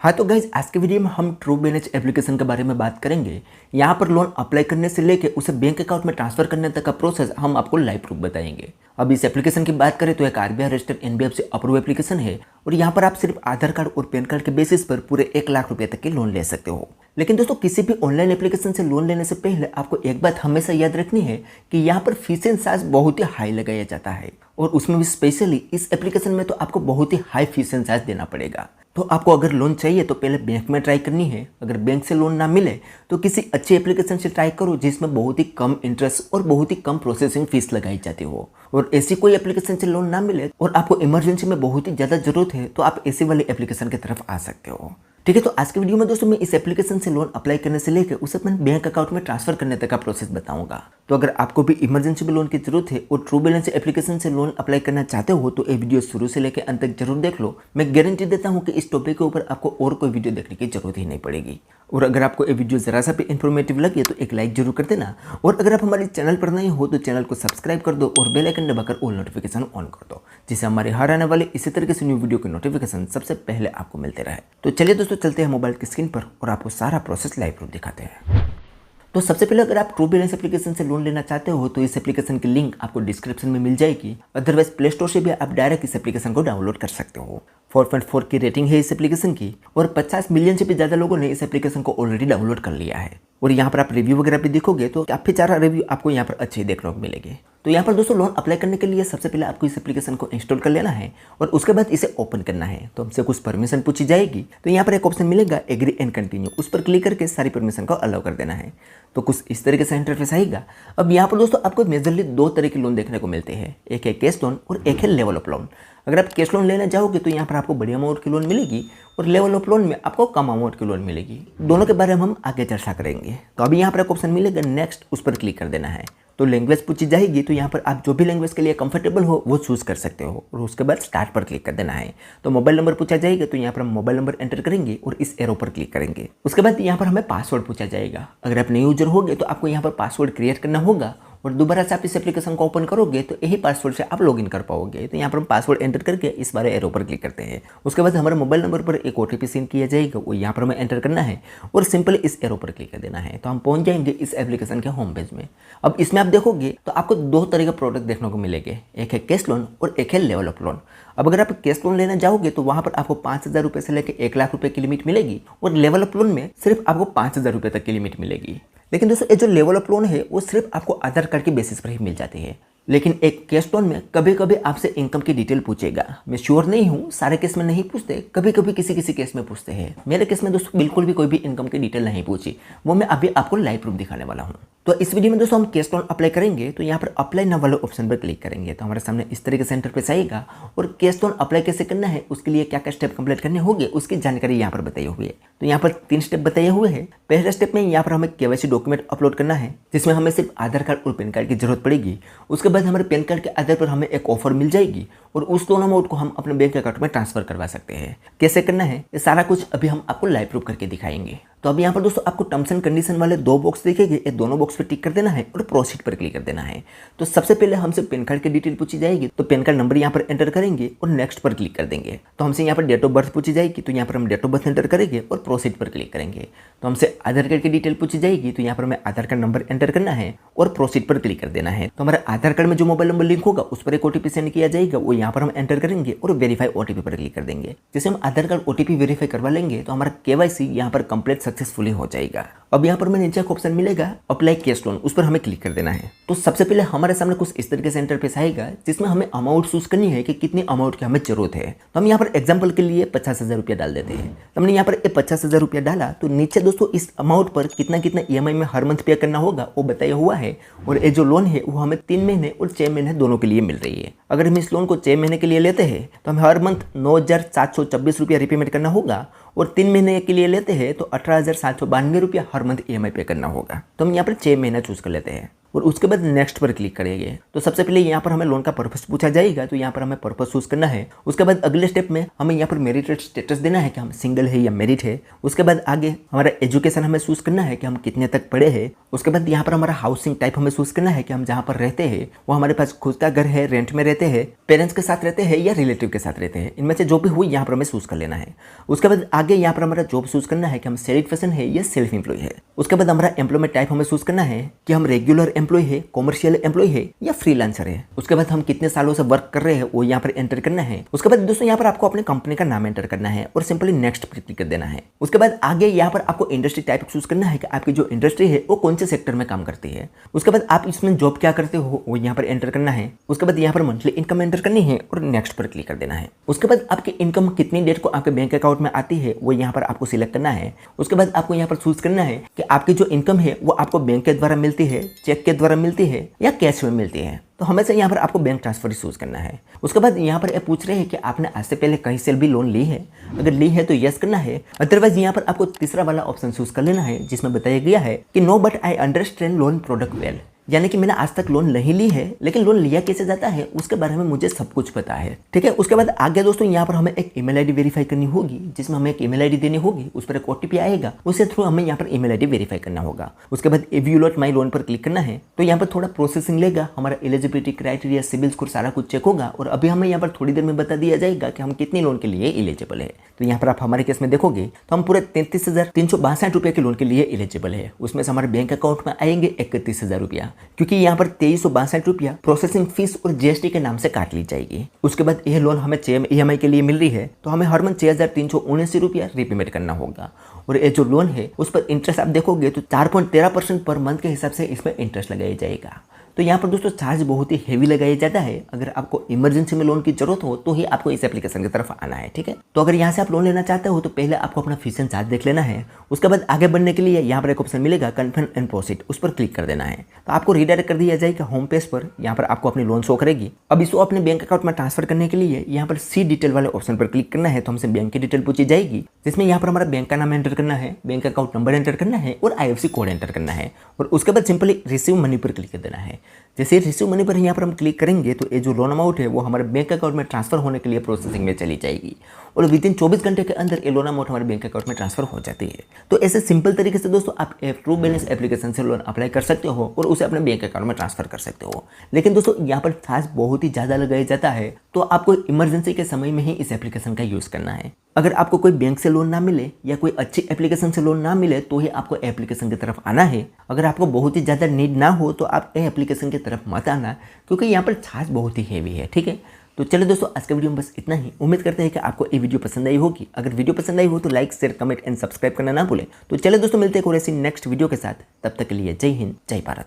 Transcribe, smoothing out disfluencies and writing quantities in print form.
हाँ तो गाइज आज के वीडियो में हम ट्रू बैलेंस एप्लीकेशन के बारे में बात करेंगे। यहाँ पर लोन अप्लाई करने से लेके उसे बैंक अकाउंट में ट्रांसफर करने तक का प्रोसेस हम आपको लाइव प्रूफ बताएंगे। अब इस एप्लीकेशन की बात करें तो एक RBI registered NBFC approve application है और यहाँ पर आप सिर्फ आधार कार्ड और पैन कार्ड के बेसिस पर पूरे 1 लाख रुपए तक के लोन ले सकते हो। लेकिन दोस्तों किसी भी ऑनलाइन एप्लीकेशन से लोन लेने से पहले आपको एक बात हमेशा याद रखनी है कि यहाँ पर फीस एंड चार्ज बहुत ही हाई लगाया जाता है और उसमें भी स्पेशली इस एप्लीकेशन में तो आपको बहुत ही हाई फीस एंड चार्ज देना पड़ेगा। तो आपको अगर लोन चाहिए तो पहले बैंक में ट्राई करनी है। अगर बैंक से लोन ना मिले तो किसी अच्छी एप्लीकेशन से ट्राई करो जिसमें बहुत ही कम इंटरेस्ट और बहुत ही कम प्रोसेसिंग फीस लगाई जाती हो। और ऐसी कोई एप्लीकेशन से लोन ना मिले और आपको इमरजेंसी में बहुत ही ज़्यादा जरूरत है तो आप ऐसी वाली एप्लीकेशन की तरफ आ सकते हो। ठीक है, तो आज के वीडियो में दोस्तों मैं इस एप्लीकेशन से लोन अप्लाई करने से लेकर उसे अपने बैंक अकाउंट में ट्रांसफर करने तक का प्रोसेस बताऊंगा। तो अगर आपको भी इमरजेंसी में लोन की जरूरत है और ट्रू बैलेंस एप्लीकेशन से लोन अप्लाई करना चाहते हो तो ये वीडियो शुरू से लेकर अंत तक जरूर देख लो। मैं गारंटी देता हूं कि इस टॉपिक के ऊपर आपको और कोई वीडियो देखने की जरूरत ही नहीं पड़ेगी। और अगर आपको ये वीडियो जरा सा भी इन्फॉर्मेटिव लगे तो एक लाइक जरूर कर देना और अगर आप हमारे चैनल पर नए हो तो चैनल को सब्सक्राइब कर दो और बेल आइकन दबाकर ऑल नोटिफिकेशन ऑन कर दो जिससे हमारे हर आने वाले इसी तरीके से न्यू वीडियो के नोटिफिकेशन सबसे पहले आपको मिलते रहे। तो चलिए दोस्तों चलते हैं मोबाइल की स्क्रीन पर और आपको सारा प्रोसेस लाइव प्रूफ दिखाते हैं। तो सबसे पहले अगर आप ट्रू बैलेंस एप्लीकेशन से लोन लेना चाहते हो तो इस एप्लीकेशन की लिंक आपको डिस्क्रिप्शन में मिल जाएगी। अदरवाइज प्ले स्टोर से भी आप डायरेक्ट इस एप्लीकेशन को डाउनलोड कर सकते हो। 4.4 की रेटिंग है इस एप्लीकेशन की और 50 मिलियन से भी ज़्यादा लोगों ने इस एप्लीकेशन को ऑलरेडी डाउनलोड कर लिया है। और यहाँ पर आप रिव्यू वगैरह भी देखोगे तो काफ़ी सारा रिव्यू आपको यहाँ पर अच्छे देखने को मिलेंगे। तो यहाँ पर दोस्तों लोन अप्लाई करने के लिए सबसे पहले आपको इस एप्लीकेशन को इंस्टॉल कर लेना है और उसके बाद इसे ओपन करना है। तो हमसे कुछ परमिशन पूछी जाएगी तो यहाँ पर एक ऑप्शन मिलेगा एग्री एंड कंटिन्यू, उस पर क्लिक करके सारी परमिशन को अलाउ कर देना है। तो कुछ इस तरीके से इंटरफेस आएगा। अब यहाँ पर दोस्तों आपको मेजरली 2 तरह के लोन देखने को मिलते हैं, एक है कैश लोन और एक है लेवल ऑफ लोन। अगर आप कैश लोन लेना चाहोगे तो यहाँ पर आपको बड़ी अमाउंट की लोन मिलेगी और लेवल ऑफ लोन में आपको कम अमाउंट की लोन मिलेगी। दोनों के बारे में हम आगे चर्चा करेंगे। तो अभी यहाँ पर एक ऑप्शन मिलेगा नेक्स्ट, उस पर क्लिक कर देना है। तो लैंग्वेज पूछी जाएगी तो यहाँ पर आप जो भी लैंग्वेज के लिए कंफर्टेबल हो वो चूज़ कर सकते हो और उसके बाद स्टार्ट पर क्लिक कर देना है। तो मोबाइल नंबर पूछा जाएगा तो यहाँ पर हम मोबाइल नंबर एंटर करेंगे और इस एरो पर क्लिक करेंगे। उसके बाद यहाँ पर हमें पासवर्ड पूछा जाएगा। अगर आप नए यूजर होगे तो आपको यहाँ पर पासवर्ड क्रिएट करना होगा और दोबारा से आप इस एप्लीकेशन को ओपन करोगे तो यही पासवर्ड से आप लॉगिन कर पाओगे। तो यहाँ पर हम पासवर्ड एंटर करके इस बारे एरो पर क्लिक करते हैं। उसके बाद हमारे मोबाइल नंबर पर एक ओटीपी सेंड किया जाएगा, वो यहाँ पर हमें एंटर करना है और सिंपली इस एरो पर क्लिक कर देना है। तो हम पहुँच जाएंगे इस एप्लीकेशन के होम पेज में। अब इसमें आप देखोगे तो आपको 2 तरह के प्रोडक्ट देखने को मिलेंगे, एक है कैश लोन और एक है लेवल ऑफ लोन। अब अगर आप कैश लोन लेना चाहोगे तो वहाँ पर आपको 5,000 रुपये से लेकर 1 लाख रुपये की लिमिट मिलेगी और लेवल ऑफ लोन में सिर्फ आपको 5,000 रुपये तक की लिमिट मिलेगी। लेकिन दोस्तों ये जो लेवल ऑफ लोन है वो सिर्फ आपको आधार कार्ड के बेसिस पर ही मिल जाती है। लेकिन एक कैश लोन में कभी कभी आपसे इनकम की डिटेल पूछेगा। मैं श्योर नहीं हूँ, सारे केस में नहीं पूछते, कभी कभी किसी केस में पूछते हैं। मेरे केस में दोस्तों बिल्कुल भी कोई भी इनकम की डिटेल नहीं पूछी, वो मैं अभी आपको लाइव प्रूफ दिखाने वाला हूँ। तो इस वीडियो में दोस्तों हम कैश लोन अप्लाई करेंगे तो यहाँ पर अप्लाई नाउ वाले ऑप्शन पर क्लिक करेंगे तो हमारे सामने इस तरीके से इंटरफेस आएगा और कैश लोन अप्लाई कैसे करना है, उसके लिए क्या क्या स्टेप कंप्लीट करने होंगे उसकी जानकारी यहाँ पर बताई हुई है। तो यहाँ पर 3 स्टेप बताए हुए हैं। पहले स्टेप में यहाँ पर हमें केवाईसी डॉक्यूमेंट अपलोड करना है जिसमें हमें सिर्फ आधार कार्ड और पैन कार्ड की जरूरत पड़ेगी। उसके बाद हमारे पैन कार्ड के आधार पर हमें एक ऑफर मिल जाएगी और उस लोन अमाउंट को हम अपने बैंक अकाउंट में ट्रांसफर करवा सकते हैं। कैसे करना है ये सारा कुछ अभी हम आपको लाइव प्रूफ करके दिखाएंगे। तो अब यहाँ पर दोस्तों आपको टर्म्स एंड कंडीशन वाले 2 बॉक्स दिखेंगे, ये दोनों बॉक्स पर टिक कर देना है और प्रोसीड पर क्लिक कर देना है। तो सबसे पहले हमसे पैन कार्ड की डिटेल पूछी जाएगी तो पैन कार्ड नंबर यहाँ पर एंटर करेंगे और नेक्स्ट पर क्लिक कर देंगे। तो हमसे यहाँ पर डेट ऑफ बर्थ पूछी जाएगी तो यहाँ पर हम डेट ऑफ बर्थ एंटर करेंगे और प्रोसीड पर क्लिक करेंगे। तो हमसे आधार कार्ड की डिटेल पूछी जाएगी तो यहाँ पर हमें आधार कार्ड नंबर एंटर करना है और प्रोसीड पर क्लिक कर देना है। तो हमारे आधार कार्ड में जो मोबाइल नंबर लिंक होगा उस पर एक ओटीपी सेंड किया जाएगा, वो यहाँ पर हम एंटर करेंगे और वेरीफाई ओटीपी पर क्लिक कर देंगे। जैसे हम आधार कार्ड ओटीपी वेरीफाई करवा लेंगे तो हमारा केवाईसी यहाँ पर कंप्लीट सक्सेसफुली हो जाएगा। अब यहाँ पर हमें नीचे एक ऑप्शन मिलेगा अप्लाई कैश लोन, उस पर हमें क्लिक कर देना है। तो सबसे पहले हमारे सामने कुछ इस तरीके से इंटरफेस आएगा जिसमें हमें अमाउंट चूज करनी है कि कितनी अमाउंट की हमें जरूरत है। तो हम यहाँ पर एग्जांपल के लिए 50,000 रुपया डाल देते हैं। तो हमने यहाँ पर 50,000 रुपया डाला तो नीचे दोस्तों इस अमाउंट पर कितना कितना ईएमआई में हर मंथ पे करना होगा वो बताया हुआ है और ये जो लोन है वो हमें 3 महीने और 6 महीने दोनों के लिए मिल रही है। अगर हम इस लोन को 6 महीने के लिए लेते हैं तो हमें हर मंथ 9,726 रुपया रिपेमेंट करना होगा और 3 महीने के लिए लेते हैं तो 18,792 रुपया हर मंथ ईएमआई पे करना होगा। तो हम यहाँ पर 6 महीना चूज कर लेते हैं। और उसके बाद नेक्स्ट पर क्लिक करेंगे। तो सबसे पहले यहाँ पर हमें लोन का पर्पस पूछा जाएगा, तो यहाँ पर हमें पर्पस चूज करना है। उसके बाद अगले स्टेप में हमें यहाँ पर मैरिटल स्टेटस देना है कि हम सिंगल है या मैरिड है। उसके बाद आगे हमारा एजुकेशन हमें चूज करना है कि हम कितने तक पढ़े हैं। उसके बाद यहाँ पर हमारा हाउसिंग टाइप हमें चूज करना है कि हम जहाँ पर रहते हैं वो हमारे पास खुद का घर है, रेंट में रहते हैं, पेरेंट्स के साथ रहते हैं या रिलेटिव के साथ रहते हैं, इनमें से जो भी हो यहाँ पर हमें चूज कर लेना है। उसके बाद आगे यहाँ पर हमारा जॉब चूज करना है कि हम सैलरीड पर्सन है या सेल्फ एम्प्लॉय है। उसके बाद हमारा एम्प्लॉयमेंट टाइप हमें चूज करना है कि हम रेगुलर एम्प्लॉय है, कॉमर्शियल एम्प्लॉय है या फ्रीलांसर है। उसके बाद हम कितने सालों से वर्क कर रहे हैं वो यहाँ पर एंटर करना है। उसके बाद दोस्तों यहाँ पर आपको अपने कंपनी का नाम एंटर करना है और सिंपली नेक्स्ट पर क्लिक कर देना है। उसके बाद आगे यहाँ पर आपको इंडस्ट्री टाइप चूज करना है कि आपकी जो इंडस्ट्री है वो कौन से सेक्टर में काम करती है। उसके बाद आप इसमें जॉब क्या करते हो वो यहाँ पर एंटर करना है। उसके बाद यहाँ पर मंथली इनकम एंटर करनी है और नेक्स्ट पर क्लिक कर देना है। उसके बाद आपकी इनकम कितनी डेट को आपके बैंक अकाउंट में आती है वो यहाँ पर आपको सिलेक्ट करना है। उसके बाद आपको यहाँ पर चूज करना है कि आपकी जो इनकम है वो आपको बैंक के द्वारा मिलती है, चेक के द्वारा मिलती है या कैश में मिलती है। तो हमेशा यहाँ पर आपको बैंक ट्रांसफर चूज करना है। उसके बाद यहाँ पर ये पूछ रहे हैं कि आपने आज से पहले कहीं से भी लोन ली है, अगर ली है तो यस करना है, अदरवाइज यहाँ पर आपको तीसरा वाला ऑप्शन चूज कर लेना है जिसमें बताया गया है कि no but I understand loan product well, यानी कि मैंने आज तक लोन नहीं ली है लेकिन लोन लिया कैसे जाता है उसके बारे में मुझे सब कुछ पता है। ठीक है, उसके बाद आगे दोस्तों यहाँ पर हमें एक ईमेल आईडी वेरीफाई करनी होगी, जिसमें हमें एक ईमेल आईडी देनी होगी, उस पर एक ओटीपी आएगा, उसके थ्रू हमें यहाँ पर ईमेल आईडी वेरीफाई करना होगा। उसके बाद इवैल्यूएट माय लोन पर क्लिक करना है। तो यहाँ पर थोड़ा प्रोसेसिंग लेगा, हमारा एलिजिबिलिटी क्राइटेरिया, सिबिल स्कोर सारा कुछ चेक होगा और अभी हमें यहाँ पर थोड़ी देर में बता दिया जाएगा कि हम कितनी लोन के लिए एलिजिबल है। तो यहाँ पर आप हमारे केस में देखोगे तो हम पूरे 33,362 रुपये के लोन के लिए एलिजिबल है। उसमें से हमारे बैंक अकाउंट में आएंगे 31,000 रुपया, क्योंकि यहाँ पर 2362 रुपया प्रोसेसिंग फीस और जीएसटी के नाम से काट ली जाएगी। उसके बाद यह लोन हमें 6 EMI के लिए मिल रही है, तो हमें हर मंथ 6,379 रुपया रीपेमेंट करना होगा। और ये जो लोन है उस पर इंटरेस्ट आप देखोगे तो 4.13% पर मंथ के हिसाब से इसमें इंटरेस्ट लगाया जाएगा। तो यहाँ पर दोस्तों चार्ज बहुत ही हेवी लगाया जाता है। अगर आपको इमरजेंसी में लोन की जरूरत हो तो ही आपको इस एप्लीकेशन की तरफ आना है। ठीक है, तो अगर यहाँ से आप लोन लेना चाहते हो तो पहले आपको अपना फीस एंड चार्ज देख लेना है। उसके बाद आगे बढ़ने के लिए यहाँ पर एक ऑप्शन मिलेगा कन्फर्म एंड प्रोसीड, उस पर क्लिक कर देना है। तो आपको रिडायरेक्ट कर दिया जाएगा होम पेज पर। यहाँ पर आपको अपनी लोन शो करेगी। अब इसको अपने बैंक अकाउंट में ट्रांसफर करने के लिए यहाँ पर सी डिटेल वाले ऑप्शन पर क्लिक करना है। तो हमसे बैंक की डिटेल पूछी जाएगी, जिसमें यहाँ पर हमारा बैंक का नाम एंटर करना है, बैंक अकाउंट नंबर एंटर करना है और IFSC कोड एंटर करना है। और उसके बाद सिंपली रिसीव मनी पर क्लिक कर देना है। जैसे रिसीव मनी पर यहाँ पर हम क्लिक करेंगे तो ये जो लोन अमाउंट है वो हमारे बैंक अकाउंट में ट्रांसफर होने के लिए प्रोसेसिंग में चली जाएगी और विद इन 24 घंटे के अंदर ये लोन अमाउंट हमारे बैंक अकाउंट में ट्रांसफर हो जाती है। तो ऐसे सिंपल तरीके से दोस्तों आप ट्रू बैलेंस एप्लीकेशन से लोन अप्लाई कर सकते हो और उसे अपने बैंक अकाउंट में ट्रांसफर कर सकते हो। लेकिन दोस्तों यहाँ पर चार्ज बहुत ही ज़्यादा लगाया जाता है, तो आपको इमरजेंसी के समय में ही इस एप्लीकेशन का यूज़ करना है। अगर आपको कोई बैंक से लोन ना मिले या कोई अच्छी एप्लीकेशन से लोन ना मिले तो ही आपको एप्लीकेशन की तरफ आना है। अगर आपको बहुत ही ज़्यादा नीड ना हो तो आप एप्लीकेशन की तरफ मत आना, क्योंकि यहाँ पर चार्ज बहुत ही हेवी है। ठीक है, तो चलिए दोस्तों आज के वीडियो में बस इतना ही। उम्मीद करते हैं कि आपको ये वीडियो पसंद आई होगी। अगर वीडियो पसंद आई हो तो like, share, comment and subscribe करना ना भूलें। तो चलिए दोस्तों मिलते हैं कोई ऐसी नेक्स्ट वीडियो के साथ। तब तक के लिए जय हिंद, जय भारत।